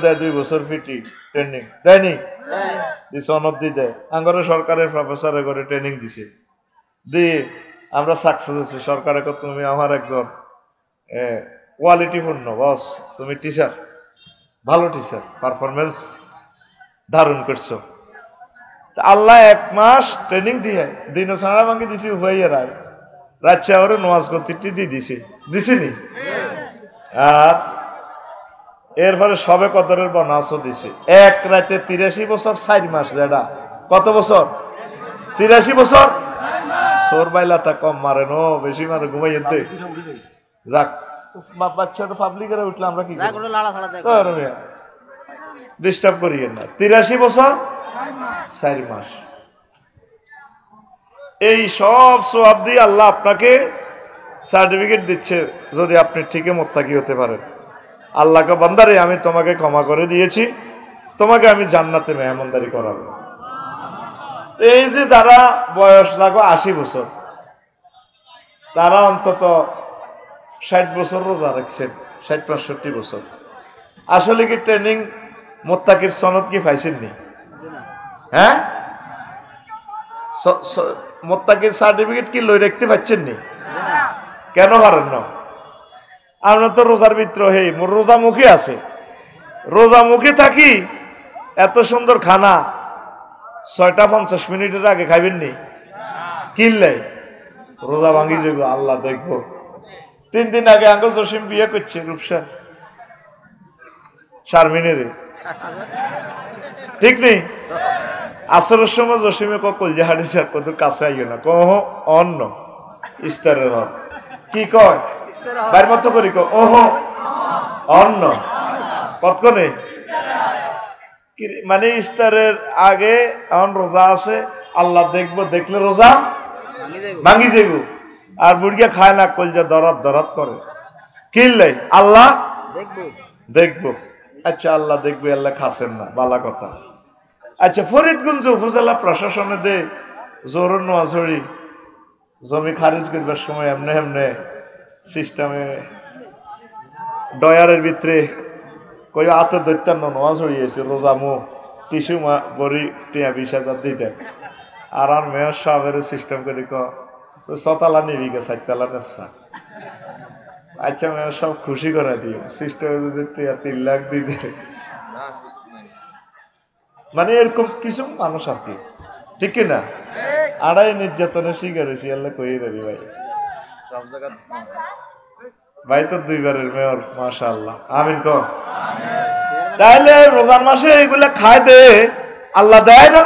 দেয় 2 বছর ফিটি ট্রেনিং দেয়নি, দিছে অনব্দি দেয়। আঙ্গরে সরকারের প্রফেসরে করে ট্রেনিং দিছে, দিয়ে আমরা সাকসেস হয়েছি। সরকারে তুমি আমার একজন কোয়ালিটিপূর্ণ বস, তুমি টিচার, ভালো টিচার, পারফরমেন্স ধারণ করছো। আল্লাহ 1 মাস ট্রেনিং দিয়ে দিন সারা ভাঙ্গি দিছি, হয়ে রাত চাওয়ারে নোয়াজ গতিটি দিয়ে দিছিনি। আর এরপরে সবে কদরের বনাসও দিছে। 1 রাতে 83 বছর 4 মাস। যেটা কত বছর? 83 বছর। সোর বাইলা তা কম মারে নো, বেশি মারে ঘুমাই এনতে। যাক, বাচ্চা তো পাবলিকের উঠলে আমরা কি ডিস্টার্ব করিয়েন না। 83 বছর 4 মাস। এই সব সওয়াব দিয়ে আল্লাহ আপনাকে সার্টিফিকেট দিচ্ছে, যদি আপনি ঠিকই মুত্তাকি হতে পারেন। আল্লাহকে বান্দারে আমি তোমাকে ক্ষমা করে দিয়েছি, তোমাকে আমি জান্নাতে মেহমানদারি করাবো। এই যে যারা বয়স লাগো 80 বছর, তারা অন্তত 60 বছর রোজা রাখছেন, 60-65 বছর। আসলে কি ট্রেনিং মুত্তাকির সনদ কি পাইছেননি? হ্যাঁ, মুত্তাকির সার্টিফিকেট কি লই রাখতে পারছেন নি? কেন পারেন না? আপনার তো রোজার ভিতরে হে মোর রোজা মুখে আছে, রোজা মুখে থাকি এত সুন্দর খানা 6:50 মিনিটের আগে খাইবেন নি? কিনলে রোজা ভাঙি যাব, আল্লাহ দেখবো। 3 দিন আগে আঙ্গ জসিম বিয়ে করছে রূপসা শারমিনেরে, ঠিক নেই? আসরের সময় জসিমে কল যে হারিস আর কত কাছে আইও না, কহ অন্য ইস্তারের হক কি কয় বাইর মতো করি, ওহ অন্য কতক্ষণে মানে ইস্তারের আগে এখন রোজা আছে, আল্লাহ দেখবো, দেখলে রোজা ভাঙি যাইব। আর বুড়িয়া খায় না, কলজা দরাত দরাত করে, কিনলে আল্লাহ দেখবো। আচ্ছা, আল্লাহ দেখবে, আল্লাহ খাসেন না, বালা কথা। আচ্ছা, ফরিদগঞ্জ উপজেলা প্রশাসনে দে জোর নোয়াঝড়ি জমি খারিজ করবার সময় এমনে এমনে সিস্টেমে ডয়ারের ভিতরে কই হাতে দৈত্যান নোয়াঝড়ি আছে, রোজামু টিসু বড়ি 20,000 দিতেন। আর মেয়র সাহেবের সিস্টেম করে তো 6 তালা নিবি গে 4 তালা নেশা। আচ্ছা, মেয়র সব খুশি করে দিয়ে সিস্টেমে যদি 3 লাখ দিতে, মানে এরকম কিছু মানুষ আর কি, ঠিক না? আড়াই নির্যাতনের শিকার হয়েছি, আল্লাহ কই দেবি ভাই। ভাই তো 2 বারের মেয়র, মাশাআল্লাহ, আমিন কর। তাইলে রোজার মাসে এগুলা খায় দে, আল্লাহ দেয় না?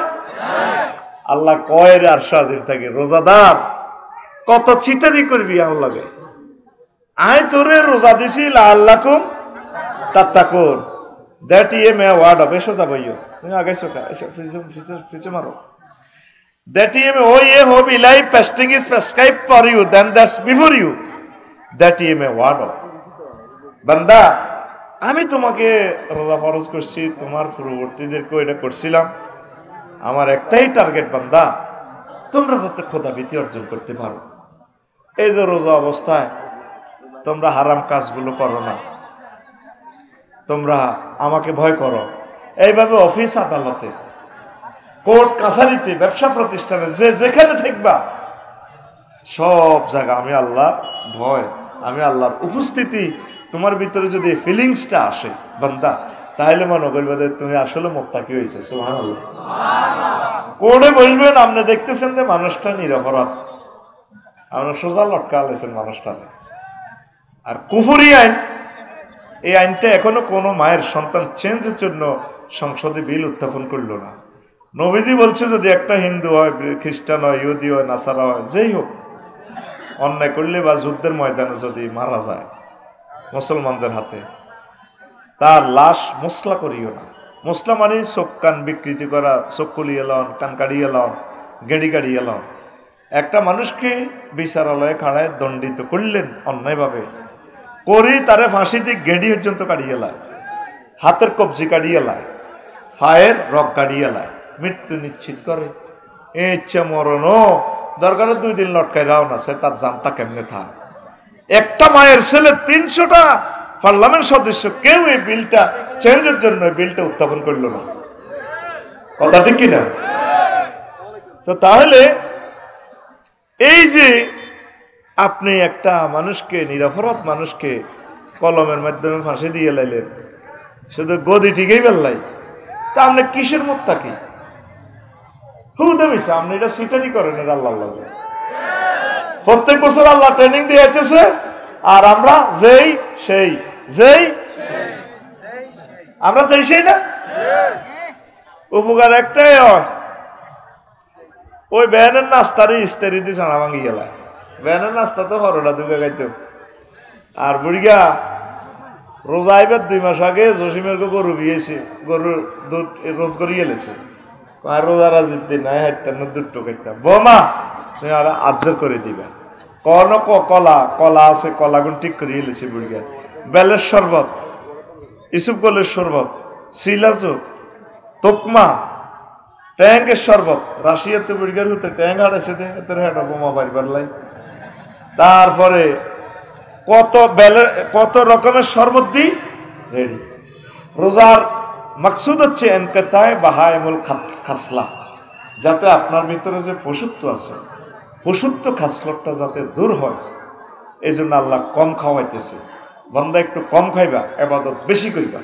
আল্লাহ কয় রে, আর সাজির থাকে রোজাদার কত চিটারি করবি আল্লাহকে। আয় তোরে রোজা দিছি লাআল্লাকুম তাত্তাকুন, দ্যাট মে ওয়ার্ড অফ এসোদা ভাইও, তুমি আগে সোটা এসো পিছে মারো। That oh ye hope life fasting is prescribed for you, then that's before you. That word of বান্দা, আমি তোমাকে রোজা ফরজ করছি, তোমার পূর্ববর্তীদেরকে এটা করছিলাম। আমার একটাই টার্গেট বান্দা, তোমরা যাতে খোদাভীতি অর্জন করতে পারো। এই যে রোজা অবস্থায় তোমরা হারাম কাজগুলো করো না, তোমরা আমাকে ভয় করো। এইভাবে অফিস আদালতে, কোর্ট কাছারিতে, ব্যবসা প্রতিষ্ঠানে, যে যেখানে থাকবা সব জায়গা আমি আল্লাহর ভয়, আমি আল্লাহর উপস্থিতি তোমার ভিতরে যদি ফিলিংসটা আসে বান্দা, তাহলে মনে করবে যে তুমি আসলে মুত্তাকি হয়েছে। সুবহানাল্লাহ। কোর্টে বসবেন, আপনি দেখতেছেন যে মানুষটা নিরপরাধ, আপনার সোজা লটকা আলেছেন মানুষটা। আর কুফরি আইন, এই আইনটা এখনো কোনো মায়ের সন্তান চেঞ্জের জন্য সংসদে বিল উত্থাপন করলো না। নবীজি বলছে যদি একটা হিন্দু হয়, খ্রিস্টান হয়, ইহুদি হয়, নাসারা হয়, যেই হোক, অন্যায় করলে বা যুদ্ধের ময়দানে যদি মারা যায় মুসলমানদের হাতে, তার লাশ মশলা করিও না। মশলা মানে চোখ কান বিকৃতি করা, চোখ কুলিয়ে লন, কান কাড়িয়ে লন, গেঁড়ি কাড়িয়ে লন। একটা মানুষকে বিচারালয়ে খাড়ায় দণ্ডিত করলেন অন্যায়ভাবে, করি তারে ফাঁসি দিয়ে গেঁড়ি পর্যন্ত কাড়িয়ে লায়, হাতের কবজি কাড়িয়ে লায়, পায়ের রগ কাড়িয়ে লায়, মৃত্যু নিশ্চিত করে। এই ইচ্ছা মরণও দরকার 2 দিন লটকায় রাও না, সে তার জানটা কেমনে থাক। একটা মায়ের ছেলে 300টা পার্লামেন্ট সদস্য কেউ এই বিলটা চেঞ্জের জন্য বিলটা উত্থাপন করলো না। কথা ঠিক কিনা? তো তাহলে এই যে আপনি একটা মানুষকে, নিরপরাধ মানুষকে কলমের মাধ্যমে ফাঁসি দিয়ে লাইলেন, শুধু গদি ঠিকই বেললাই, তা আপনি কিসের মোত্তাকি? হুদামিছে আপনি এটা সিটারি করেন আল্লাহ। প্রত্যেক বছর আল্লাহ ট্রেনিং দিয়ে যাইতেছে, আর আমরা যেই সেই আমরা যেই সেই না। উপকার একটাই হয়, ওই ব্যানের নাস্তারই ইস্তারি দিয়ে ছাড়া ভাঙি গেল। ব্যানের নাস্তা তো হরটা দুবে গাইতো। আর বুড়িগা রোজা আইবার 2 মাস আগে জসিমের গরু বিয়েছে, গরুর দুধ রোজ করে গেলেছে। আর রোজা রাজির দিন নাই হাইতাম না, দুধ টোকাইতাম। বৌমা তুমি আর আবজার করে দিবেন। কলা আছে, কলাগুন ঠিক করে গেলেছে বুড়িগা। বেলের শরবত, ইসুফ গোলের শরবত, শিলাচুক, তোকমা, ট্যাঙ্কের শরবত। রাশিয়াতে বুড়িগার হতে ট্যাঙ্ক হারাইছে, হেঁটা বোমা বাড়িবার লাই। তারপরে কত রকমের শরবত দি রেডি। রোজার মাকসুদ হচ্ছে এনকেতায় বাহায়মুল খাসলা, যাতে আপনার ভিতরে যে পশুত্ব আছে, পশুত্ব খাসলতটা যাতে দূর হয়। এই জন্য আল্লাহ কম খাওয়াইতেছে। বান্দা একটু কম খাইবা, ইবাদত বেশি করিবা।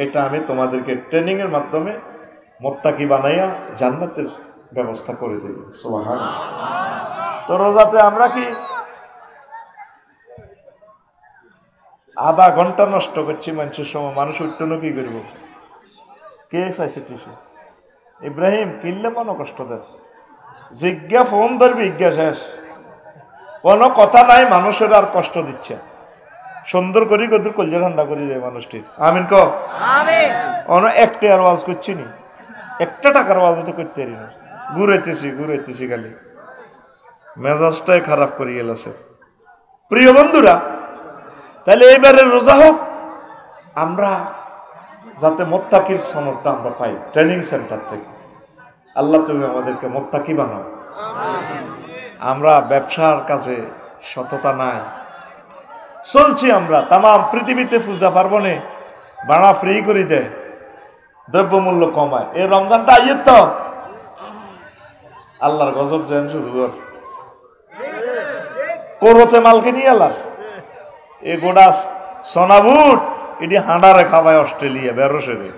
এটা আমি তোমাদেরকে ট্রেনিং এর মাধ্যমে মোত্তাকি বানাইয়া জান্নাতের ব্যবস্থা করে দেব। সুবহানাল্লাহ। তো রোজাতে আমরা কি আধা ঘন্টা নষ্ট করছি মানুষের সময়? মানুষ উঠতো কি করবো? কে চাইছে কিছু? ইব্রাহিম কিনলে মনে কষ্ট দেশ, জিজ্ঞা ফোন ধরবি জিজ্ঞা শেষ, কোনো কথা নাই। মানুষের আর কষ্ট দিচ্ছে। সুন্দর করি কত কলজা ঠান্ডা করি যায় মানুষটির। আমিন ক অন একটা আর ওয়াজ করছি নি, একটা টাকার ওয়াজ তো করতে পারি না। ঘুরাইতেছি খালি, মেজাজটাই খারাপ করে গেছে। প্রিয় বন্ধুরা, তাহলে এবারে রোজা হোক, আমরা যাতে মোত্তাকির সনদটা আমরা পাই ট্রেনিং সেন্টার থেকে। আল্লাহ তুমি আমাদেরকে মোত্তাকি বানাও। আমরা ব্যবসার কাছে সততা নাই, চলছি আমরা তাম পৃথিবীতে পূজা পার্বণে বাড়া ফ্রি করে দেয়, দ্রব্যমূল্য কমায়। এই রমজানটা আইয়ের তো আল্লাহর গজব যেন শুরু কর করতে মালকে নিয়ে আল্লাহ এ গোডা সোনাবুট এটি হাঁডারে খাবায় অস্ট্রেলিয়া বেরোসেরে,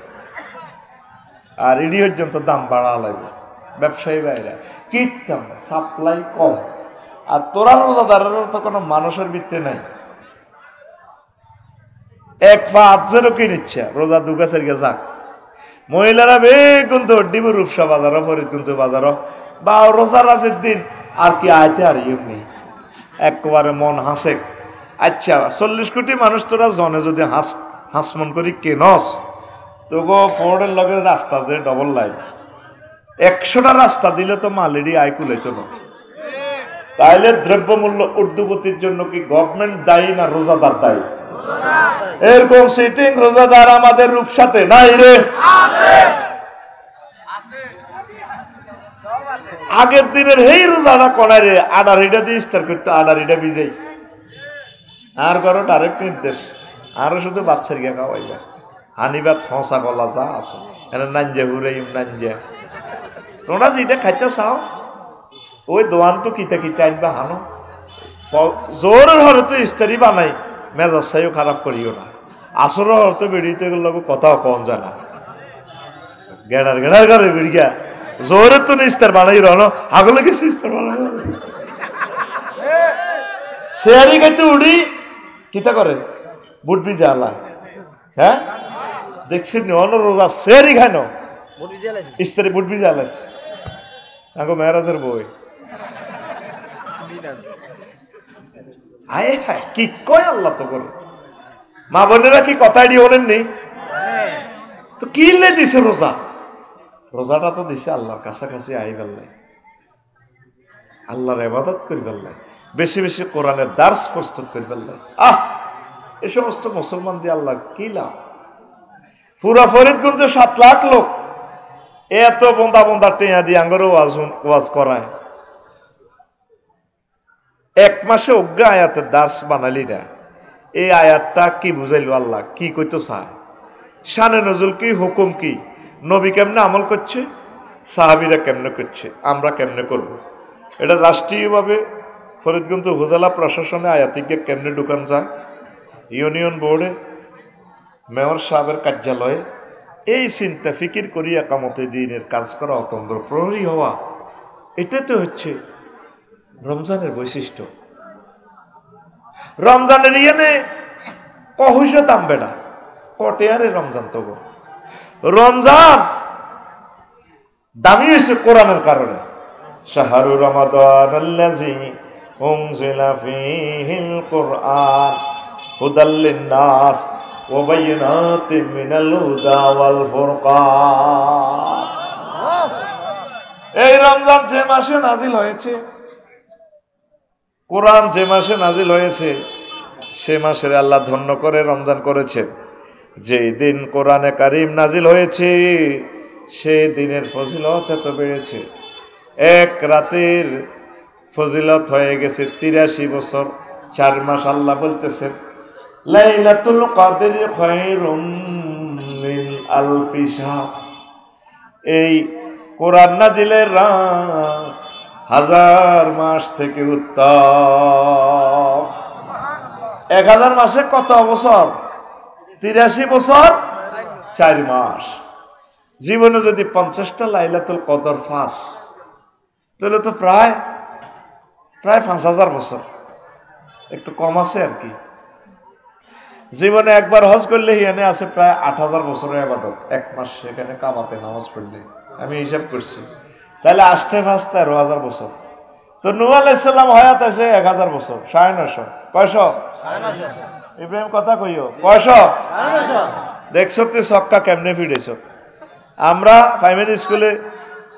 আর এটি পর্যন্ত দাম বাড়া লাগবে। ব্যবসায়ী বাইরে কি দাম, সাপ্লাই কম। আর তোরা রোজাদারেরও তো কোনো মানুষের ভিত্তি নাই। এক পা আবজেরও কি নিচ্ছে রোজা দুগাছের গে যাক। মহিলারা বেগুন তো ডিবু রূপসা বাজারও, ফরিদগঞ্জ বাজারও বা রোজা রাজের দিন আর কি আইতে আর এমনি একবারে মন হাসে। আচ্ছা 40 কোটি মানুষ তোরা জনে যদি হাসমন করি কেনস, তো গো ফোর্ডের লগে রাস্তা যে ডবল লাইন 100টা রাস্তা দিলে তো মালেরই আয় কুলাইতো না। তাইলে দ্রব্যমূল্য ঊর্ধ্বগতির জন্য কি গভর্নমেন্ট দায়ী না রোজাদার দায়ী? এরকম সিটিং রোজাদার আমাদের রূপসাতে নাই রে। আগের দিনের এই রোজাটা কনায় রে, আডারিটা দিয়ে ইস্তার করতে, আডারিটা ভিজাই আর করো ডাইরেক্ট নির্দেশ। আরো শুধু বাচ্চার গিয়ে খাওয়াইবা হানিবাদ ফসা গলা যা আছে নাঞ্জা হুরে নাঞ্জা। তোমরা যেটা খাইতে চাও ওই দোয়ান তো কিতা আনবা হানো। জোরের হরে তো ইস্তারি বানাই, মেজাজ চাইও খারাপ করিও না। আসর হর তো বেড়িতে গেল কথাও কম যায় না, গেড়ার করে বেড়িয়া জোরের তো ইস্তার বানাই রনো আগলে কিছু ইস্তার বানাই শেয়ারি খাইতে উড়ি কিতা করে বুট ভিজা আলা। হ্যাঁ দেখছি অন্য রোজা শেয়ারি খাই ন ইস্তারি বুট ভিজা আলাস আগো মেহরাজের বই। আয় হায় কি কয় আল্লাহ তো করে। মা বোনেরা কি কথাই দিয়ে বলেন নেই তো কিনলে দিছে রোজা? রোজাটা তো দিছে আল্লাহর কাছাকাছি আই বেল্লাই, আল্লাহর ইবাদত করি বেল্লাই, বেশি বেশি কোরআনের দার্স প্রস্তুত করি বেল্লাই। এ সমস্ত মুসলমান দিয়ে আল্লাহ কি লাভ? পুরা ফরিদগঞ্জে 7 লাখ লোক এত বন্দা বন্দা টেয়া দিয়ে আঙ্গরও ওয়াজ করায়। 1 মাসে অজ্ঞা আয়াতের দার্স বানালি না, এই আয়াতটা কি বুঝাইল আল্লাহ, কি কইতে চায়, শানে নজুল কি, হুকুম কি, নবী কেমনে আমল করছে, সাহাবীরা কেমনে করছে, আমরা কেমনে করব। এটা রাষ্ট্রীয়ভাবে ফরিদগঞ্জ উপজেলা প্রশাসনে আয়াতিকে কেমনে ঢুকান যায়, ইউনিয়ন বোর্ডে মেয়র সাহেবের কার্যালয়ে এই চিন্তা ফিকির করি একামতে দিনের কাজ করা, অতন্ত্র প্রহরী হওয়া, এটা তো হচ্ছে রমজানের বৈশিষ্ট্য। রমজানের ইয়েনে কহুসে দাম বেড়া কটে আরে রমজান তবু রমজান দামি হয়েছে কোরআনের কারণে। শাহরু রমাদান আল্লাযী উনজিলা ফীহিল কুরআন হুদাল লিন-নাস ওয়া বায়িনাতিন মিনাল হুদা ওয়াল ফুরকান। এই রমজান যে মাসে নাজিল হয়েছে, কোরআন যে মাসে নাজিল হয়েছে, সে মাসের আল্লাহ ধন্য করে রমজান করেছেন। যেই দিন কোরআনে কারিম নাজিল হয়েছে সেই দিনের ফজিলত এত বেড়েছে, এক রাতের ফজিলত হয়ে গেছে 83 বছর 4 মাস। আল্লাহ বলতেছেন লাইলাতুল কদর খায়রুম মিন আলফি শাহর, এই কোরআন নাজিলের রাত 1000 মাস থেকে উত্তম। 1000 মাসে কত বছর? 83 বছর 4 মাস। জীবনে যদি 50টা লাইলাতুল কদর ফাঁস, তাহলে তো প্রায় 5000 বছর, একটু কম আছে আর কি। জীবনে একবার হজ করলে এখানে আছে প্রায় 8000 বছরের ইবাদত, 1 মাস সেখানে কামাতে নামাজ পড়লে, আমি হিসাব করছি, তাহলে 8 5 13,000 বছর। তো নূহ আলাইহিস সালাম হায়াত আছে 1000 বছর, 950। কয়শো? ইব্রাহিম কথা কইও, কয়শো? দেখছো তুই ছক্কা কেমনে ফিরেছ। আমরা প্রাইমারি স্কুলে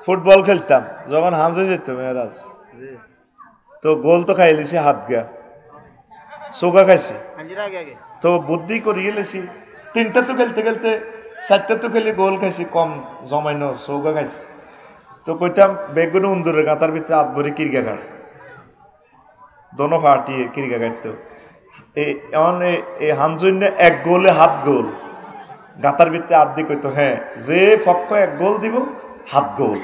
ফুটবল খেলতাম, যখন হামজে যেত মেয়েরাজ, তো গোল তো খাই লিছি হাত গা, চৌকা খাইছি, তো বুদ্ধি করি গেলেছি 3টা তো খেলতে খেলতে 4টা তো খেলে গোল খাইছি, কম জমাইনো চৌকা খাইছি। তো কইতাম বেগুন উন্দুরের গাঁতার ভিতরে হাত ভরে কিরগা গাড়, দোনো ফাটিয়ে কিরগা গাড়তো। এই হামজন্য 1 গোলে হাত গোল, গাঁতার ভিতরে হাত দিয়ে কইতো হ্যাঁ যে পক্ষ 1 গোল দিব হাত গোল।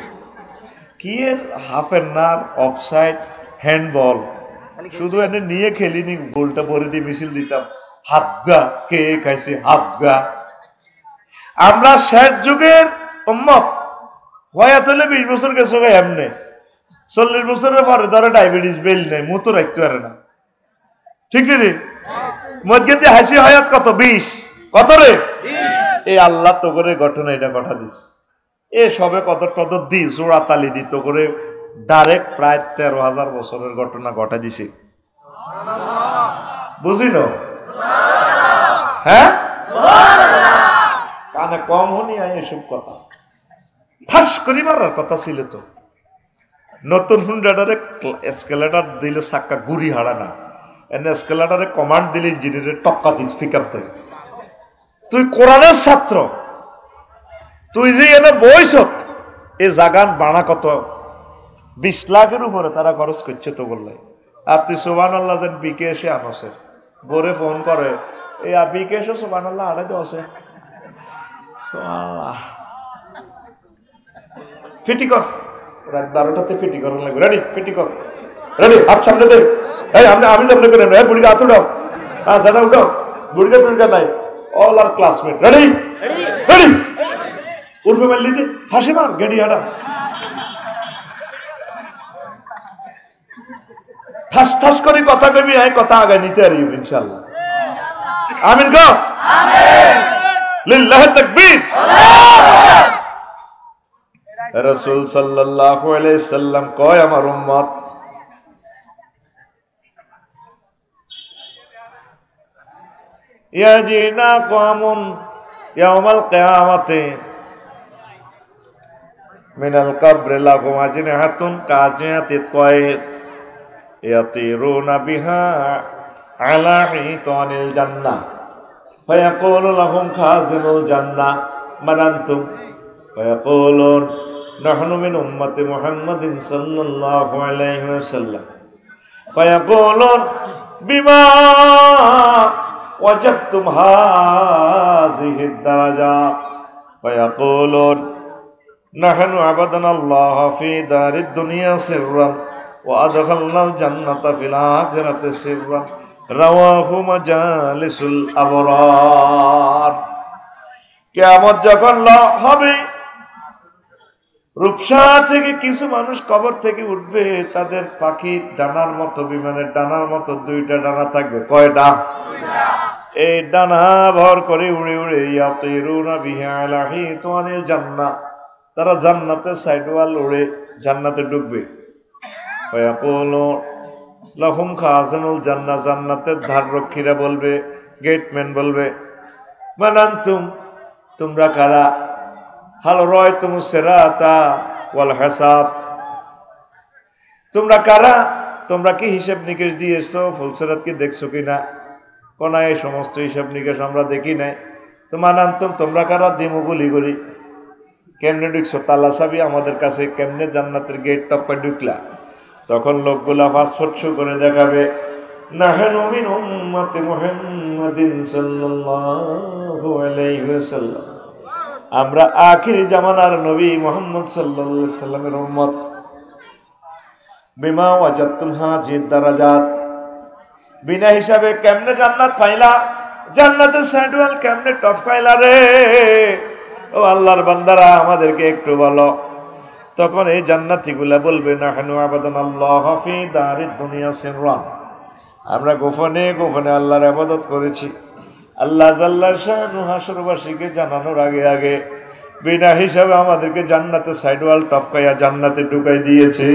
কি এর হাফের নার, অফসাইড, হ্যান্ডবল, শুধু এনে নিয়ে খেলিনি, গোলটা ভরে দিয়ে মিছিল দিতাম, হাত গা কে খাইছে হাত গা। আমরা শেষ যুগের উম্মত, হয়াত হলে 20 বছর গেছো গাই, এমনি 40 বছরের পরে ধরে ডায়াবেটিস বেল নেই, মুতো রাখতে পারে না, ঠিক রে? মধ্যে হাসি হয়াত কত? 20। কত রে? এই আল্লাহ তো করে ঘটনা এটা ঘটা দিস, এ সবে কত টদর দি জোড়া তালি দিত করে ডাইরেক্ট প্রায় 13,000 বছরের ঘটনা ঘটা দিছে। বুঝিল? হ্যাঁ, কানে কম হনি এসব কথা ঠাস করি মারার কথা ছিল। তো নতুন হুন্ডাটারে এসকেলেটার দিলে চাক্কা গুড়ি হারা না, এনে এসকেলেটারে কমান্ড দিলে ইঞ্জিনিয়ারের টক্কা দিস পিক আপ দেয়। তুই কোরআনের ছাত্র, তুই যে এনে বইস, এই জাগান বানা কত 20 লাখের উপরে তারা খরচ করছে তো বললে। আর তুই সুবহানাল্লাহ যেন বিকে এসে আনছে, বোরে ফোন করে এই বিকে এসে সুবহানাল্লাহ আড়াই তো আছে, ফিটি কর, রাত 12টাতে ফিটি করার লাগবে, রেডি ফিটি কর, রেডি হাত সামনে দে, এই আমি সামনে করে নেব, বুড়িকে হাত উঠাও, হ্যাঁ সেটা উঠাও, বুড়িকে টুড়িকে নাই, অল আর ক্লাসমেট রেডি রেডি, উঠবে মারলি দে, ফাঁসি মার, গেডি হাঁটা, ঠাস ঠাস করে কথা কবি, হ্যাঁ কথা আগে নিতে পারি ইনশাআল্লাহ। আমিন গো, আমিন, লিল্লাহি তাকবীর। রাসূল সাল্লাল্লাহু আলাইহি সাল্লাম কয় আমার উম্মত ইয়াজিনা কওমুন ইয়াউমাল কিয়ামাতি মিনাল কবরি লাহুম আজনিহাতুন কাজিয়াতি তায়র ইয়াতিরুনা বিহা আলা হিতানিল জান্নাহ ফায়াকুলু লাহুম খাজিনুল জান্নাহ মান আনতুম ফায়াকুলুন নাহনু মিন উম্মতি মুহাম্মাদিন সাল্লাল্লাহু আলাইহি ওয়াসাল্লাম ফায়াকুলুন বিমা ওয়াজাদতুম হাযিহি দারাজাত ওয়া ইয়াকুলুন নাহনু আবাদনাল্লাহ ফি দারিদ দুনিয়া সিররান ওয়া আদখালনাল জান্নাতা ফিল আখিরাতি সিররান রাওয়াহু মাজালিসুল আবরার। কিয়ামত যখন হবে, রূপসা থেকে কিছু মানুষ কবর থেকে উঠবে, তাদের পাখির ডানার মতো, বিমানের ডানার মতো দুইটা ডানা থাকবে। কয়টা? এই ডানা ভর করে উড়ে উড়ে ইয়াতিরুনা বিহা আলা হিতানিল জান্নাহ, তারা জান্নাতের সাইড ওয়াল উড়ে জান্নাতে ঢুকবে। ওয়ায়াকুলু লাহুম খাজানুল জান্নাহ, জান্নাতের ধাররক্ষীরা বলবে, গেটম্যান বলবে, মান আনতুম, তোমরা কারা? হাল রায়তুমুস সিরাতা ওয়াল হিসাব, তোমরা কারা? তোমরা কি হিসাব নিকেশ দিয়েছো? ফুলসিরাত কি দেখছো কিনা? কোনা এই সমস্ত হিসাব নিকেশ আমরা দেখি নাই। তো মান আনতুম, তোমরা কারা? দিমু গুলি করি। কেমনে ঢুকছো? তালা চাবি আমাদের কাছে, কেমনে জান্নাতের গেট টপে ঢুকলা? তখন লোকগুলা পাসপোর্ট শো করে দেখাবে, নাহনু মিন উম্মতি মুহাম্মাদিন সাল্লাল্লাহু আলাইহি ওয়াসাল্লাম, আমরা আখিরি জামানার নবী মুহাম্মদ সাল্লাল্লাহু আলাইহি সাল্লামের উম্মত। বিমা ওয়াজাদতুম হাযিহি দারাজাত, বিনা হিসাবে কেমনে জান্নাত পাইলা? জান্নাতের সাইডওয়াল কেমনে টপ পাইলা রে? ও আল্লাহর বান্দারা, আমাদেরকে একটু বলো। তখন এই জান্নাতীগুলা বলবে, নাহনু আবাদনাল্লাহ ফি দারিদ দুনিয়া সিররান, আমরা গোপনে গোপনে আল্লাহর ইবাদত করেছি। আল্লাহ জাল্লা শানু হাসরবাসীকে জানানোর আগে আগে বিনা হিসাবে আমাদেরকে জান্নাতে সাইডওয়াল টপকাইয়া জান্নাতে ঢুকাই দিয়েছে।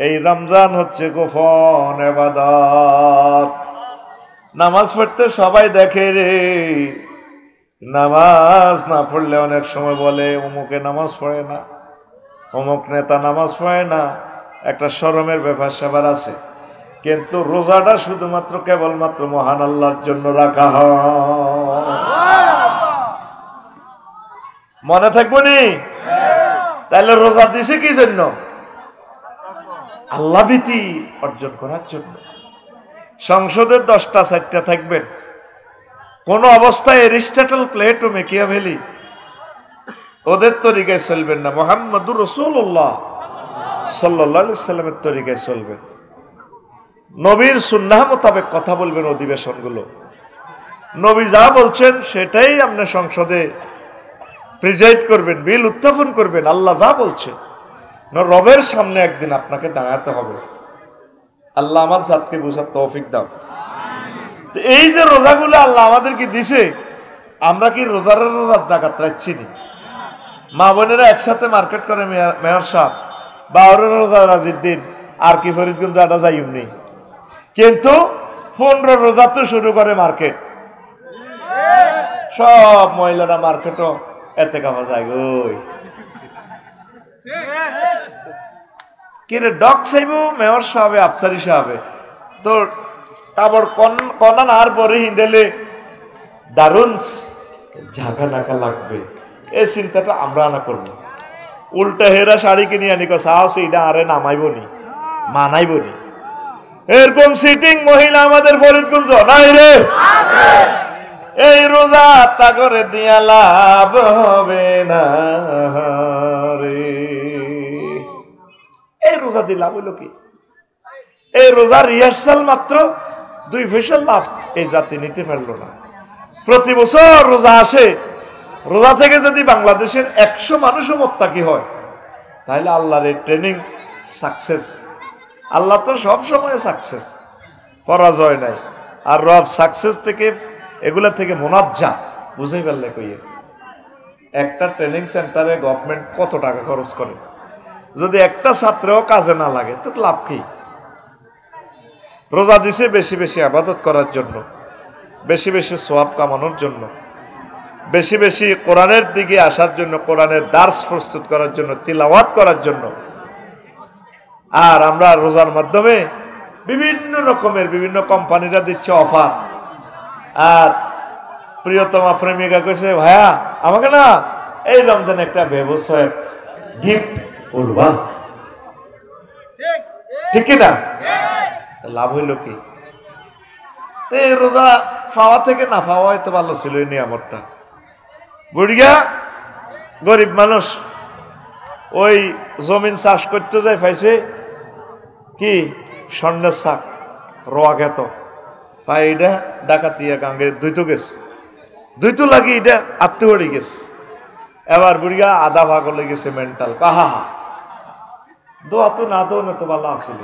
এই রমজান হচ্ছে গোপন ইবাদত। নামাজ পড়তে সবাই দেখে রে, নামাজ না পড়লে অনেক সময় বলে অমুকে নামাজ পড়ে না, অমুক নেতা নামাজ পড়ে না, একটা শরমের ব্যাপার স্যাপার আছে। কিন্তু রোজাটা শুধুমাত্র কেবলমাত্র মহান আল্লাহর জন্য রাখা হয়। মনে থাকবো নি? তাহলে রোজা দিছে কি জন্য? আল্লাহ ভীতি অর্জন করার জন্য। সংসদের 10টা 4টা থাকবেন, কোন অবস্থায় এরিস্টটল, প্লেটো, মেকিয়াভেলি ওদের তরিকায় চলবেন না, মুহাম্মদুর রাসূলুল্লাহ সাল্লাল্লাহু আলাইহি সাল্লামের তরিকায় চলবেন। নবীর সুন্নাহ মোতাবেক কথা বলবেন অধিবেশনগুলো। নবী যা বলছেন সেটাই আপনি সংসদে প্রেজাইড করবেন, বিল উত্থাপন করবেন। আল্লাহ যা বলছে, রবের সামনে একদিন আপনাকে দাঁড়াতে হবে। আল্লাহ আমার জাতকে বুঝার তৌফিক দাও। এই যে রোজাগুলো আল্লাহ আমাদেরকে দিছে, আমরা কি রোজার জাকাত রাখছি নি? মা বোনেরা একসাথে মার্কেট করে, মেয়র সাহেব বা রোজা রাজির দিন আর কি ফরিদগঞ্জ আটা যাইম নেই, কিন্তু 15 রোজা তো শুরু করে মার্কেট। সব মহিলারা মার্কেটও এতে কামা যায় গই কিরে ডক চাইব মেয়র সাহেবে, আফসারি সাহেবে তো কাবড় কনান আর পরে হিন্দেলে দারুণ ঝাঁকা নাকা লাগবে। এই চিন্তাটা আমরা না করবো। উল্টা হেরা শাড়ি কিনে আনি সাহস এটা আরে নামাইব নি, মানাইব নি। এরকম সিটিং মহিলা আমাদের ফরিদগঞ্জ নাই রে। এই রোজা তা করে দিয়া লাভ হবে না রে। এই রোজা দিয়ে লাভ হইল কি? এই রোজা রিহার্সাল মাত্র 2 পয়সা লাভ এই জাতি নিতে পারল না। প্রতি বছর রোজা আসে, রোজা থেকে যদি বাংলাদেশের 100 মানুষও মোত্তাকি হয়, তাহলে আল্লাহর এই ট্রেনিং সাকসেস। আল্লাহ তো সব সময় সাকসেস, পরাজয় নাই। আর রব সাকসেস থেকে এগুলা থেকে মোনাজ্জা, বুঝাই পারলে কইয়ে। একটা ট্রেনিং সেন্টারে গভর্নমেন্ট কত টাকা খরচ করে, যদি একটা ছাত্রও কাজে না লাগে তো লাভ কি? রোজা দিছে বেশি বেশি ইবাদত করার জন্য, বেশি বেশি সওয়াব কামানোর জন্য, বেশি বেশি কোরআনের দিকে আসার জন্য, কোরআনের দার্স প্রস্তুত করার জন্য, তিলাওয়াত করার জন্য। আর আমরা রোজার মাধ্যমে বিভিন্ন রকমের বিভিন্ন কোম্পানিরা দিচ্ছে অফার। আর প্রিয়তমা প্রেমিকা কইছে, ভাইয়া আমাকে না এই রমজানে একটা ব্যবসায় গিফট করবা, ঠিক কিনা? লাভ হইল কি? এই রোজা পাওয়া থেকে না পাওয়া হয়তো ভালো ছিল এই নিয়ামতটা। বুড়িয়া গরিব মানুষ ওই জমিন চাষ করতে যায়, পাইছে কি স্বর্ণের শাক রোয়া খেত পাই, এটা ডাকাতিয়া গাঙ্গে দুইতো গেছে, দুইতো লাগি এটা আত্মহরি গেছে। এবার বুড়িয়া আধা ভাগ হলে গেছে মেন্টাল, কাহা হা দোয়া তো না দো না তো ভালো আসিল,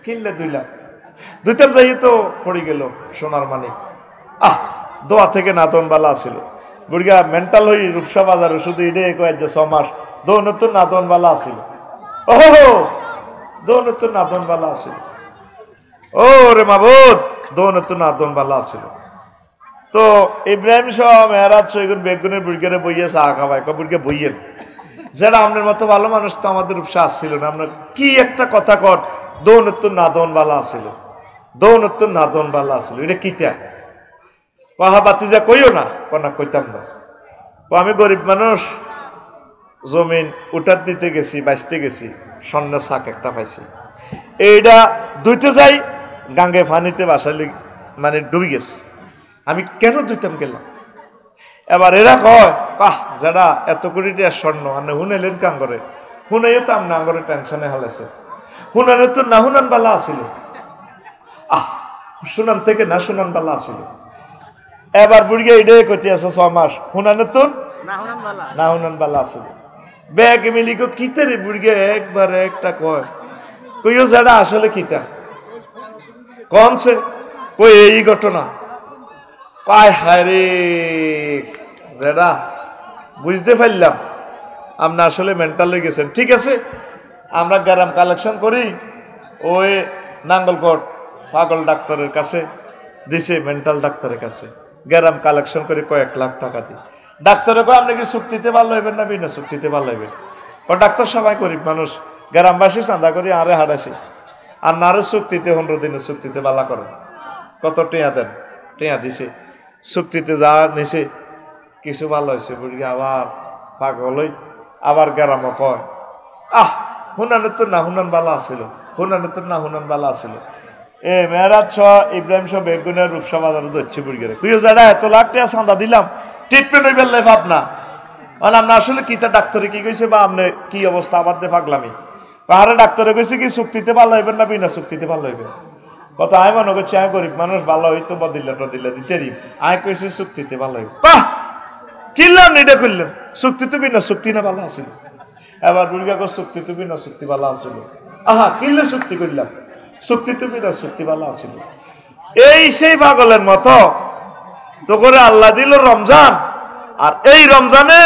কিনলে 2 লাখ দুইটাম যাই তো পড়ে গেল সোনার মানিক। দোয়া থেকে না দোন বালা আসিল। বুড়িয়া মেন্টাল হই রূপসা বাজারে শুধু ইডে কয়েক যে 6 মাস দোন তো না দোন বালা আসিল। ওহো দোন তো না দোন বালা আসিল, ও রে মাবুদ দোন তো না দোন বালা আসিল। তো ইব্রাহিম সহ মেহরাজ সৈগুন বেগুনের বুড়িয়ারে বইয়ে চা খাওয়াই, বুড়িয়া বইয়েন যারা আপনার মতো ভালো মানুষ তো আমাদের রূপসা আসছিল না। আপনার কি একটা কথা কর, দোন তো না দোন বালা আসিল, দোন তো না দোন বালা আসিল, এটা কিতা পাহা বাতি যা কইও না, কনা কইতাম না। আমি গরিব মানুষ জমিন উঠার দিতে গেছি, বাঁচতে গেছি, স্বর্ণের শাক একটা পাইছি, এইটা দুইতে যাই গাঙ্গে ফানিতে বাসালি মানে ডুবে গেছে। আমি কেন দুইতাম গেলাম? এবার এরা কয় যারা এত কোটি টাকা স্বর্ণ মানে হুনাইলেন কান করে, হুনাইও তো আমনা আঙ্গরে টেনশনে হালাইছে, হুনানে তো না হুনান বালা আসিল, শুনান থেকে না শুনান বালা আসিল। এবার বুড়িয়া এটাই কইতে আছে 6 মাস হুনানে তো না হুনান বালা আসিল। ব্যাগ মিলি কো কিতে রে বুড়িয়া একবার একটা কয়, কইও যারা আসলে কিতা কনছে, কই এই ঘটনা পায় হায় রে যেটা বুঝতে পারলাম আপনি আসলে মেন্টাল হয়ে গেছেন। ঠিক আছে, আমরা গ্রাম কালেকশন করি, ওই নাঙ্গলকোট পাগল ডাক্তারের কাছে দিছে, মেন্টাল ডাক্তারের কাছে গ্রাম কালেকশন করে কয়েক লাখ টাকা দিই। ডাক্তারে কয় আপনি কি চুক্তিতে ভালো হইবেন না বিনা চুক্তিতে ভালো হইবেন? ডাক্তার সবাই গরিব মানুষ, গ্রামবাসী চাঁদা করি আরে হারাইছি, আর নারে চুক্তিতে 15 দিনের চুক্তিতে বালা করেন, কত টিয়া দেন, টিয়া দিছে, চুক্তিতে যা নিছে কিছু ভালো হয়েছে। বুড়ি আবার পাগল হই, আবার গ্রামও কয় হুনানে তো না হুনান বালা আসিল, হুনানে তো না হুনান বালা আসিল। মেহরাজ সহ ইব্রাহিম সহ বেগুনের রূপসা বাজারে ধরছে বুড়িয়ারে, কুইও যারা এত লাখ টাকা চাঁদা দিলাম ট্রিটমেন্ট হইবার লাই ভাব না, আপনার আসলে কিতা ডাক্তারে কি কইছে বা আপনি কি অবস্থা আবার দে পাগলামি। পাহাড়ে ডাক্তারে কইছে কি চুক্তিতে ভালো হইবেন না বিনা চুক্তিতে ভালো হইবেন? কথা আমি মনে করছি আমি গরিব মানুষ, ভালো হইতো বা দিল্লা টদিল্লা দিতে রি, আমি কইছি চুক্তিতে ভালো হইব। কিনলাম এটা করলেন চুক্তি তো বিনা চুক্তি না ভালো আসিল। এবার বুড়িয়া কো চুক্তি তো বিনা চুক্তি ভালো আসিল, কিনলে চুক্তি করলাম, চুক্তি তো বিনা চুক্তি ভালো আসিল। এই সেই পাগলের মতো তো করে আল্লাহ দিল রমজান, আর এই রমজানে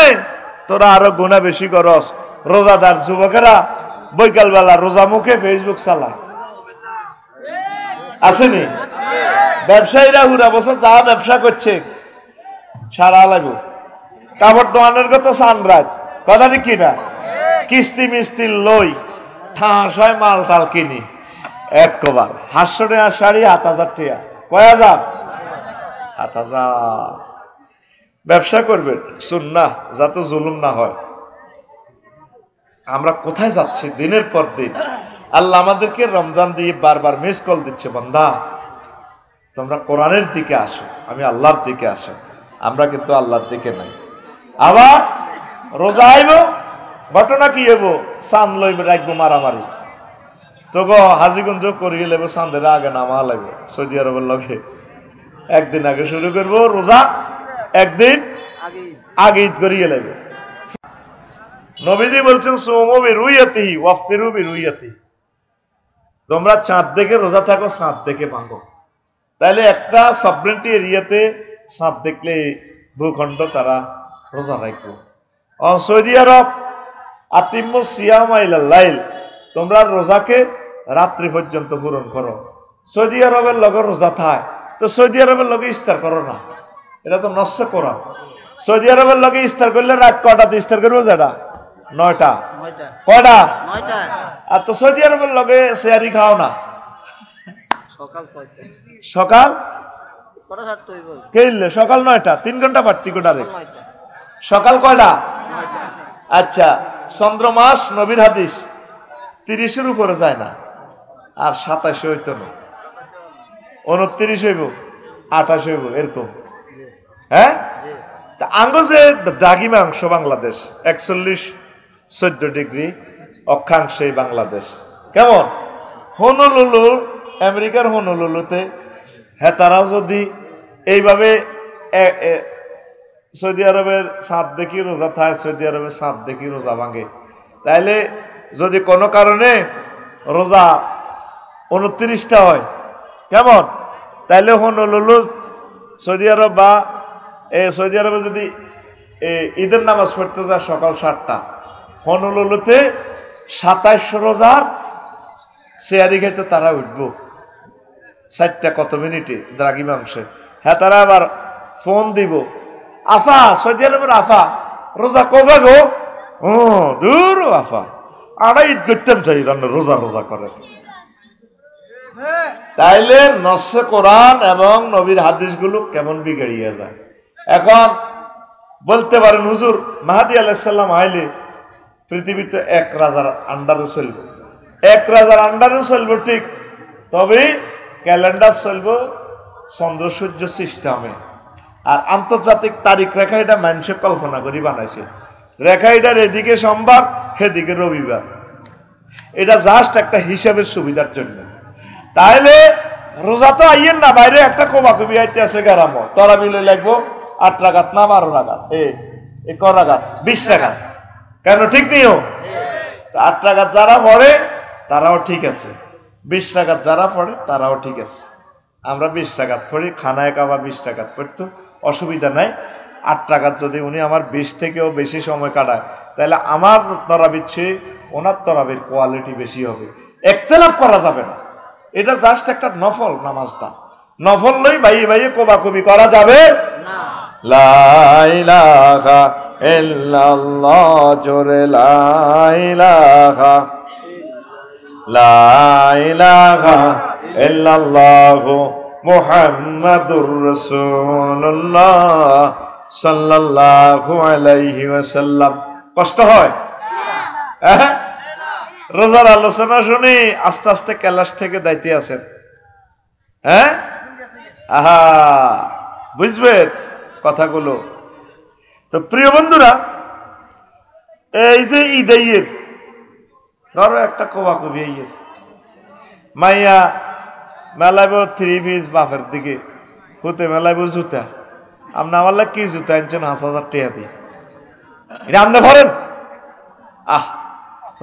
তোরা আরো গুণা বেশি করস। রোজাদার যুবকেরা বৈকাল বেলা রোজা মুখে ফেসবুক চালা আসেনি? ব্যবসায়ীরা হুরা বছর যা ব্যবসা করছে সারা লাগবে, কাপড় দোকানের কথা সানরাত কথা ঠিক কিনা, কিস্তি মিস্তি লই ঠাস হয় মাল টাল কিনি, এক কবার 500 টাকা শাড়ি 7000 টাকা, কয় হাজার 7000 ব্যবসা করবে সুন্নাহ যাতে জুলুম না হয়। আমরা কোথায় যাচ্ছি দিনের পর দিন? আল্লাহ আমাদেরকে রমজান দিয়ে বারবার মিস কল দিচ্ছে, বান্দা তোমরা কোরআনের দিকে আসো, আমি আল্লাহর দিকে আসো। আমরা কিন্তু আল্লাহর দিকে নাই। আবার রোজা আইব, ঘটনা কি হইব, চাঁদ লইব রাখবো মারামারি, তো গো হাজিগঞ্জ করিয়ে লেব, চাঁদের আগে নামা লাগবে সৌদি আরবের লগে, একদিন আগে শুরু করবো রোজা, একদিন আগে ঈদ করিয়ে লাগবে। নবীজি বলছেন সোমো বিরুইয়াতিহি ওয়াফতিরু বিরুইয়াতিহি, তোমরা চাঁদ দেখে রোজা থাকো, চাঁদ দেখে ভাঙো। তাইলে একটা সবরেন্টি এরিয়াতে চাঁদ দেখলে ভূখণ্ড তারা রোজা রাখবো। সৌদি আরব আতিম্মু সিয়ামা ইলাল লাইল, তোমরা রোজাকে রাত্রি পর্যন্ত পূরণ করো। সৌদি আরবের লগে রোজা থায়, তো সৌদি আরবের লগে ইফতার করো না, এটা তো নষ্ট করা। সৌদি আরবের লগে ইফতার করলে রাত কটাতে ইফতার করবো? যেটা 9টা, কয়টা? 9টা। আর তো সৌদি আরবের লগে শেয়ারি খাও না, সকাল কেলে সকাল 9টা, 3 ঘন্টা বাড়তি কোটারে সকাল কয়টা? আচ্ছা, চন্দ্রমাস নবীর হাদিস 30-এর উপরে যায় না, আর 27 হইতো না। 29 হইব, 28 হইব, এরকম। হ্যাঁ, আঙ্গ যে দ্রাঘিমাংশ বাংলাদেশ 41-14 ডিগ্রি অক্ষাংশে বাংলাদেশ কেমন। হনুলুলু, আমেরিকার হনুলুলুতে হ্যাঁ তারাও যদি এইভাবে সৌদি আরবের চাঁদ দেখি রোজা থাকে, সৌদি আরবের চাঁদ দেখি রোজা ভাঙে, তাইলে যদি কোনো কারণে রোজা 29টা হয় কেমন, তাইলে হনুলুলু সৌদি আরব বা সৌদি আরবে যদি ঈদের নামাজ পড়তে যায় সকাল 7টা, হনুলুলুতে 27 রোজার চেয়ারি খাইতে তারা উঠবো 4টা কত মিনিটে দ্রাঘিমাংশে। হ্যাঁ তারা আবার ফোন দিব, আফা সৌদি আরবের আফা রোজা কবে গো, ও দূর আফা আমরা ঈদ করতাম চাই রোজা রোজা করে। তাইলে নসে কোরআন এবং নবীর হাদিসগুলো কেমন বিগড়িয়ে যায়। এখন বলতে পারেন হুজুর মাহাদি আলাইহিস সালাম আইলে পৃথিবীতে 1 রাজার আন্ডারে চলবে, 1 রাজার আন্ডারে চলবে ঠিক, তবে ক্যালেন্ডার চলবে চন্দ্র সূর্য সিস্টেমে। আর আন্তর্জাতিক তারিখ রেখা এটা মানুষে কল্পনা করে বানাইছে, রেখা এটার এদিকে সোমবার সেদিকে রবিবার, এটা জাস্ট একটা হিসাবের সুবিধার জন্য। তাইলে রোজা তো আইয়েন না, বাইরে একটা কোবাকুবি আইতে আছে গ্রাম, তোরা মিলে লাগবো 8 রাকাত না 12 রাকাত, এই ক রাকাত 20 রাকাত, কেন ঠিক নিও 8 রাকাত যারা পড়ে তারাও ঠিক আছে, 20 রাকাত যারা পড়ে তারাও ঠিক আছে। আমরা 20 রাকাত পড়ি, খানায় কাবা 20 রাকাত পড়তো, অসুবিধা নাই। 8 রাকাত যদি উনি আমার 20 থেকেও বেশি সময় কাটায়, তাহলে আমার তরাবির চেয়ে ওনার তরাবির কোয়ালিটি বেশি হবে, একতেলাপ করা যাবে না। এটা জাস্ট একটা নফল, নামাজটা নফল লই ভাই ভাই কোবাকুবি করা যাবে না। লা ইলাহা ইল্লাল্লাহ, জোরে লা ইলাহা, লা ইলাহা ইল্লাল্লাহু মুহাম্মাদুর রাসূলুল্লাহ সাল্লাল্লাহু আলাইহি ওয়াসাল্লাম। কষ্ট হয়? হ্যাঁ, রোজার আলোচনা শুনি আস্তে আস্তে ক্লাস থেকে দাইতে আছেন। হ্যাঁ, আহা বুঝবেন কথাগুলো। তো প্রিয় বন্ধুরা, এই যে ঈদের ধরো একটা কোবাকুবি ঈদের মাইয়া মেলাইব 3 পিস বাপের দিকে, হতে মেলাইব জুতা, আপনি আমার কি জুতা আনছেন 5,000 টাকা দিয়ে, এটা আপনি করেন।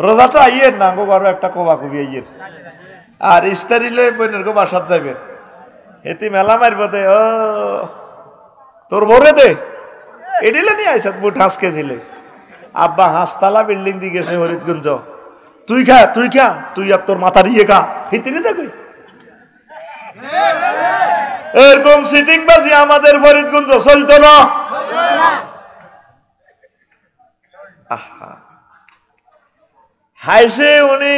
রোজা তো আইয়ের না গো, ঘরে একটা কোবাকুবি আইয়ের, আর ইস্তারিলে বোনের গো বাসাত যাবেন, এতে মেলা মারব দে, ও তোর ভরে দে এডিলে নিয়ে আইসাত বুট হাঁসকে ছিলে, আব্বা হাঁসতলা বিল্ডিং দিয়ে গেছে হরিদগঞ্জ, তুই খা তুই খা, তুই আর তোর মাথা দিয়ে খা, ফিতিনি দেখবি। এরকম সিটিং বাজি আমাদের ফরিদগঞ্জ চলতো না। আহা, হাইছে উনি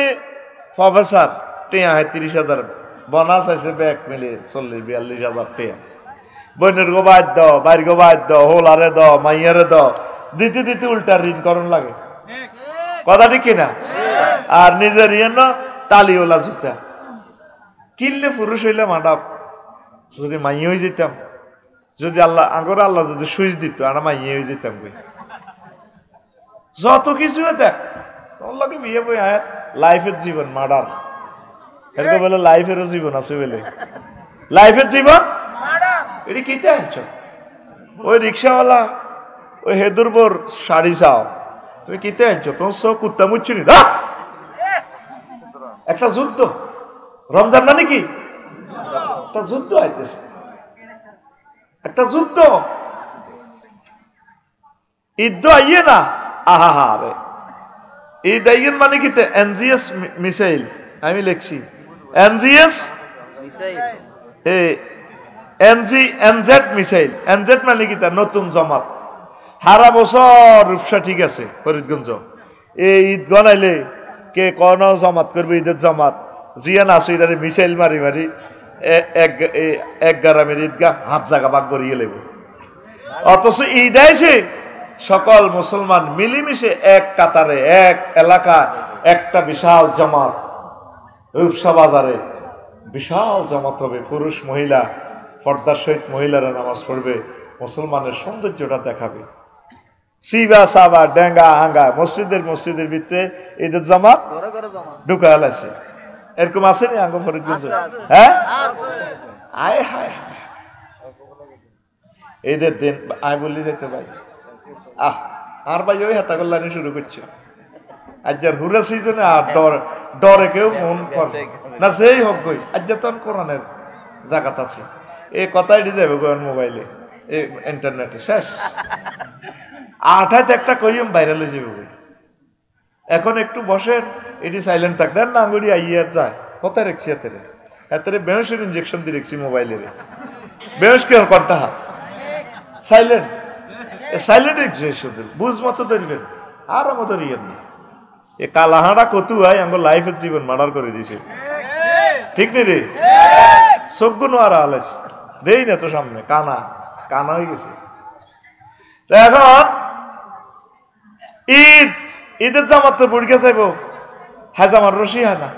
প্রফেসর, টিয়া 30,000 বোনাস আছে, ব্যাগ মিলে 40-42,000 টিয়া, বোনের গো বাদ দাও, বাইর গো বাদ দাও, হোলারে দাও, মাইয়ারে দাও, দিতে দিতে উল্টা ঋণ করণ লাগে, কথা ঠিক কিনা। আর নিজের তালিওলা জুতা কিনলে পুরুষ হইলে মাডাপ, যদি মাইয়ে হয়ে যেতাম, যদি আল্লাহ আগর আল্লাহ যদি সুইচ দিত আর মাইয়ে হয়ে যেতাম, যত কিছু দেখ তোর লাগে বিয়ে বই আয়, লাইফের জীবন মার্ডার, এরকম বলে লাইফেরও জীবন আছে বলে, লাইফের জীবন এটি কিতে আনছ, ওই রিক্সাওয়ালা ওই হেদুরবর শাড়ি চাও, তুমি কিতে আনছো, তোমার সব কুত্তা মুচ্ছুনি না। একটা যুদ্ধ, রমজান মানে কি একটা যুদ্ধ আইতেছে, একটা যুদ্ধ, ঈদ আইয়ে না, আহা হা রে, ঈদ আইয়েন মানে কি, এনজিএস মিসাইল আমি লিখছি, এনজিএস এনজেড মিসাইল, এনজেড মানে কি নতুন জমাত, সারা বছর রূপসা ঠিক আছে ফরিদগঞ্জ, এই ঈদ গনাইলে কে কোন জমাত করবে, ঈদের জমাত জিয়ান আছে, এটারে মিসাইল মারি মারি এক গ্রামের ঈদগাহ হাত জায়গা ভাগ করিয়ে লেব। অথচ ঈদ আইছে সকল মুসলমান মিলিমিশে এক কাতারে, এক এলাকায় একটা বিশাল জামাত রূপসা বাজারে বিশাল জামাত হবে, পুরুষ মহিলা পর্দার সহিত মহিলারা নামাজ পড়বে, মুসলমানের সৌন্দর্যটা দেখাবে। সিবা সাবা ডেঙ্গা হাঙ্গা মসজিদের ভিতরে ঈদের জামাত ঢুকা আছে, এরকম আসেনি আঙ্গ ফরিদগঞ্জ? হ্যাঁ, আয় হায় ঈদের দিন আয় বললি যেতে ভাই, আর ভাই ওই হাতা কল্যাণী শুরু করছে আজ হুরা সিজনে, আর ডরে কেউ ফোন কর না, সেই হোক গই আজ তো কোরআনের জাকাত আছে, এই কথাই যাবে মোবাইলে ইন্টারনেটে শেষ, আঠাইতে একটা কইম ভাইরাল হয়ে যাবে। এখন একটু বসেন, এটি সাইলেন্ট থাক দেন না, আঙুড়ি আইয়ার যায় কোথায় রেখছি এতে বেহসের ইঞ্জেকশন দিয়ে রেখছি মোবাইলের, বেহস কেন কর্তা সাইলেন্ট রেখছে, শুধু বুঝ মতো ধরবেন আর আমার ধরিয়েন না। এ কালাহাড়া কতু হয় আমার লাইফের জীবন মার্ডার করে দিছে, ঠিক নেই রে? সবগুলো আর আলেস দেই না তো সামনে, কানা হয়ে গেছে। এখন ঈদের জামাত তো বুড়িকে চাইব, হ্যাঁ জামার রশি হয় না,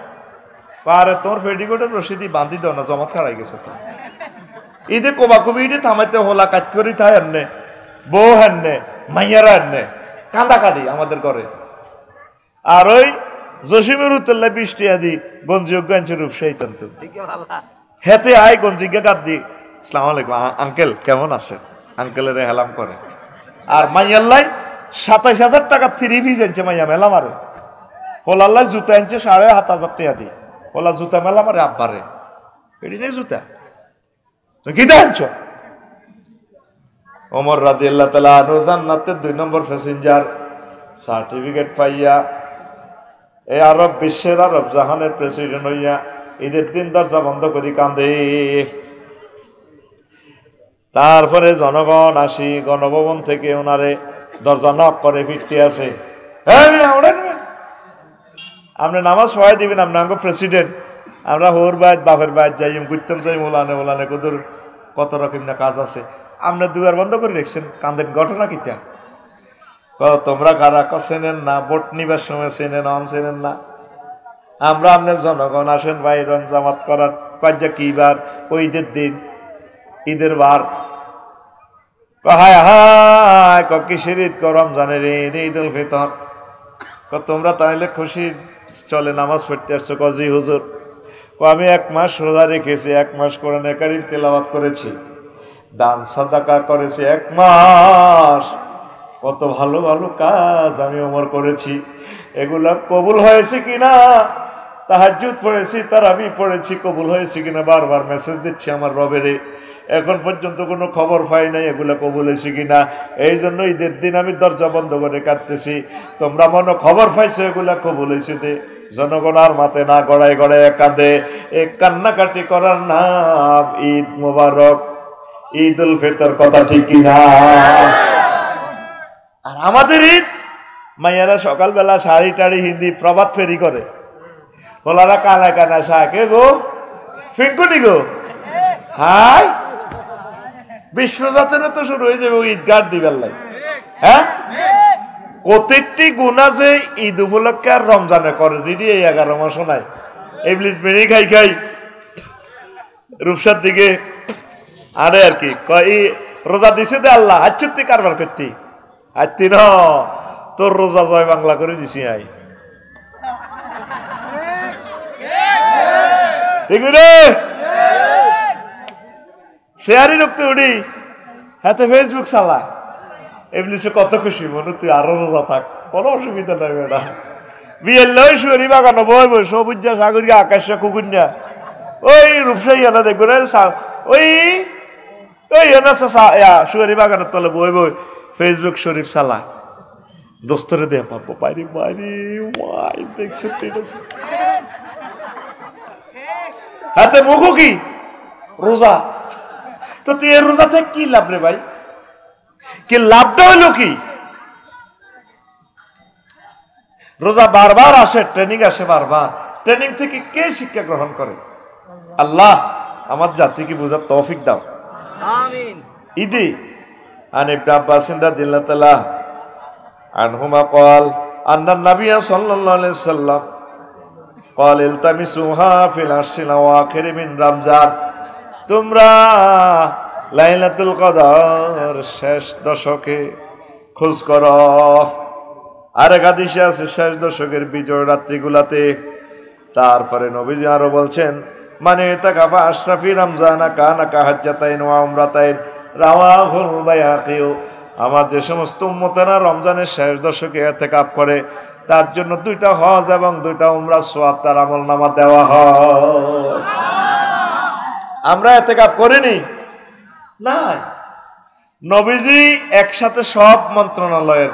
আরে তোমার ফেডিকোটের রশি দিয়ে বান্ধি দাও না, জমাত খারাই গেছে তো। ঈদে কোবাকুবি ঈদে থামাইতে হোলা কাজ করি থাই হান্নে, বউ হান্নে, মাইয়ারা হান্নে, কাঁদা কাঁদি আমাদের ঘরে। আর ওই জসিমের উত্তরলা বৃষ্টি আদি গঞ্জিজ্ঞ রূপ সেই তন্তু হেতে আয় গঞ্জিজ্ঞ কাঁদ দি আসসালাম আলাইকুম আঙ্কেল কেমন আছেন, আঙ্কেলের হেলাম করে। আর মাইয়াল্লাই ২৭,০০০ টাকা 3 পিস আনছে মাইয়া মেলা মারে, হোলাল্লাই জুতা আনছে ৭,৫০০ টাকা দিয়ে, হোলা জুতা মেলা মারে আব্বারে, এটি নেই জুতা কি আনছ? ওমর রাদিয়াল্লাহু তাআলা আনহু জান্নাতের ২ নম্বর প্যাসেঞ্জার সার্টিফিকেট পাইয়া এই আরব বিশ্বের আরব জাহানের প্রেসিডেন্ট হইয়া ঈদের দিন দরজা বন্ধ করি কান্দে। তারপরে জনগণ আসি গণভবন থেকে ওনারে দরজা নক করে ফিরতে আসে, আপনি নামাজ পড়াই দিবেন, আপনি আমাকে প্রেসিডেন্ট, আমরা হোর বাইত বাপের বাইত যাই ঘুরতাম যাই মোলানে কদর কত রকম না কাজ আছে, আপনি দুয়ার বন্ধ করে রেখছেন, কান্দেন ঘটনা কিতা? তোমরা কারা চেনেন না, ভোট নিবার সময় চেনেন চেনেন না, আমরা আপনার জনগণ আসেন বাইরন জামাত করার কাজা কি বার? ওই ঈদের দিন, ঈদের বার। হায় হায় কিসের ঈদ? রমজানের ঈদ, ঈদ উল ফিতর। তোমরা তাহলে খুশি চলে নামাজ পড়তে আসছো? কজি হুজুর আমি 1 মাস রোজা রেখেছি, 1 মাস কোরআনে কারীম তেলাওয়াত করেছি, দান সাদাকা করেছি 1 মাস, কত ভালো ভালো কাজ আমি ওমর করেছি, এগুলা কবুল হয়েছে কিনা? তাহাজ্জুদ পড়েছি, তারাবি পড়েছি, কবুল হয়েছে কিনা বারবার মেসেজ দিচ্ছি আমার রবেরে, এখন পর্যন্ত কোনো খবর পাই নাই এগুলা কবুল হয়েছে কিনা। এই জন্য ঈদের দিন আমি দরজা বন্ধ করে কাঁদতেছি, তোমরা মনে খবর পাইছো এগুলা কবুল হয়েছে দে। জনগণ আর মাতে না গড়ায় গড়ায় কাঁদে, এই কান্নাকাটি করার নাম ঈদ মোবারক, ঈদ উল ফিতর, কথা ঠিক কিনা? আর আমাদের ঈদ মাইয়ারা সকালবেলা শাড়ি টাড়ি হিন্দি প্রভাত ফেরি করে, ওলারা কানা কানা শাকে গো ফিঙ্কুনি গো হাই বিশ্বজাতের তো শুরু হয়ে যাবে ঈদ গার্ড দিবার লাই। হ্যাঁ, প্রত্যেকটি গুণা যে ঈদ উপলক্ষে আর রমজানে করে, যদি এই 11 মাস নাই এবলিস বেড়ে খাই রূপসার দিকে আরে আর কি রোজা দিছে দে আল্লাহ, আচ্ছুতি কারবার করতি আত্মি ন তোর রোজা জয় বাংলা করে দিছি আই শেয়ারই রক্ত উড়ি হাতে ফেসবুক চালা এমনি সে কত খুশি মনে, তুই আরো রোজা থাক, কোনো অসুবিধা নাই বেটা। বিয়ের লই শুয়ারি বাগানো বই বই সবুজ সাগরিয়া আকাশ কুকুন্যা ওই রূপসাই এনা দেখবো ওই ওই এনা শুয়ারি বাগানের তলে বই বই ফেসবুক শরীফ চালা, দোস্তরে দে পাবো বাইরে বাইরে ওয়াই দেখছে হাতে মুখো কি রোজা, তো তুই এর রোজা থেকে কি লাভ রে ভাই? কি লাভটা হইলো কি? রোজা বারবার আসে, ট্রেনিং আসে বারবার, ট্রেনিং থেকে কে শিক্ষা গ্রহণ করে? আল্লাহ আমার জাতিকে বোঝার তৌফিক দাও আমিন। ঈদে আন ইবনে আব্বাস রাদিয়াল্লাহু তাআলা আনহুমা قال আন্না নবী সাল্লাল্লাহু আলাইহি সাল্লাম ক্বাল ইলতামিসুহা ফিল আশরিল আওয়াখির মিন রমজান, তোমরা লাইলাতুল কদর শেষ দশকে খোঁজ করো। আরেক হাদিসে আছে শেষ দশকের বিজয় রাত্রিগুলাতে। তারপরে নবীজি আরো বলছেন, মানে তাকাফা আশরাফি রমজানা কানা কাহাজ্জাতাইন ওয়া উমরাতাইন, রাওয়াহুল বাইহাকি। আমার যে সমস্ত উম্মতেরা রমজানের শেষ দশকে ইতিকাফ করে তার জন্য 2টা হজ এবং 2টা উমরা সওয়াব তার আমলনামা দেওয়া হয়। আমরা ইতিকাফ করিনি না। নবীজি একসাথে সব মন্ত্রণালয়ের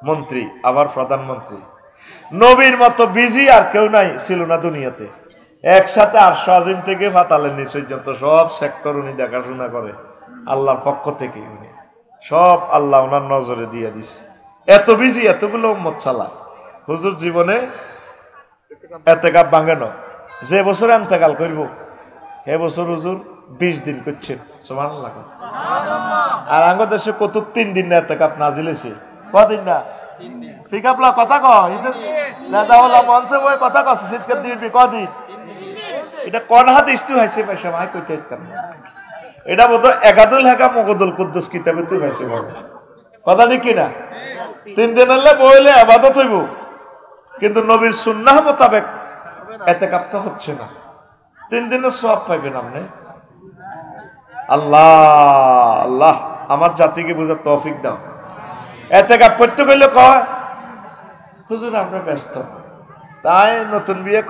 মন্ত্রী, আবার প্রধানমন্ত্রী। নবীর মতো বিজি আর কেউ নাই ছিল না দুনিয়াতে। একসাথে আরশ আজিম থেকে পাতালের নিচে যত সব সেক্টর উনি দেখাশোনা করে আল্লাহর পক্ষ থেকে। উনি সব আল্লাহ ওনার নজরে দিয়ে দিছে। এত বিজি, এতগুলো উম্মত চালা। হুজুর জীবনে ইতিকাফ ভাঙে না। যে বছর ইন্তেকাল করব সে বছর হুজুর 20 দিন করছেন। সুবহানাল্লাহ। আর আঙ্গ দেশে কত 3 দিন না ইতিকাফ নাজিল হয়েছে। কদিন না? 3 দিন। ফিকাপলা কথা কয় নেতাওয়ালা মঞ্চে বই কথা কয় শীতকাল দিবি কদিন? এটা কোন হাদিস তুই হইছে পয়সা ভাই কইতে ইতাম। এটা বতো একাদুল হাকা মকদুল কুদ্দুস কিতাবে তুই হইছে বড় কথা ঠিক কি না? 3 দিন হলে বইলে ইবাদত হইব, কিন্তু নবীর সুন্নাহ মোতাবেক ইতিকাফ তো হচ্ছে না। 3 দিনের সওয়াব পাইবেন আপনি। আল্লাহ আল্লাহ আমার জাতিকে বুঝার তৌফিক দাও। ইতিকাফ করতে গেলে কয় হুজুর আমরা ব্যস্ত, তাই নতুন বিয়ে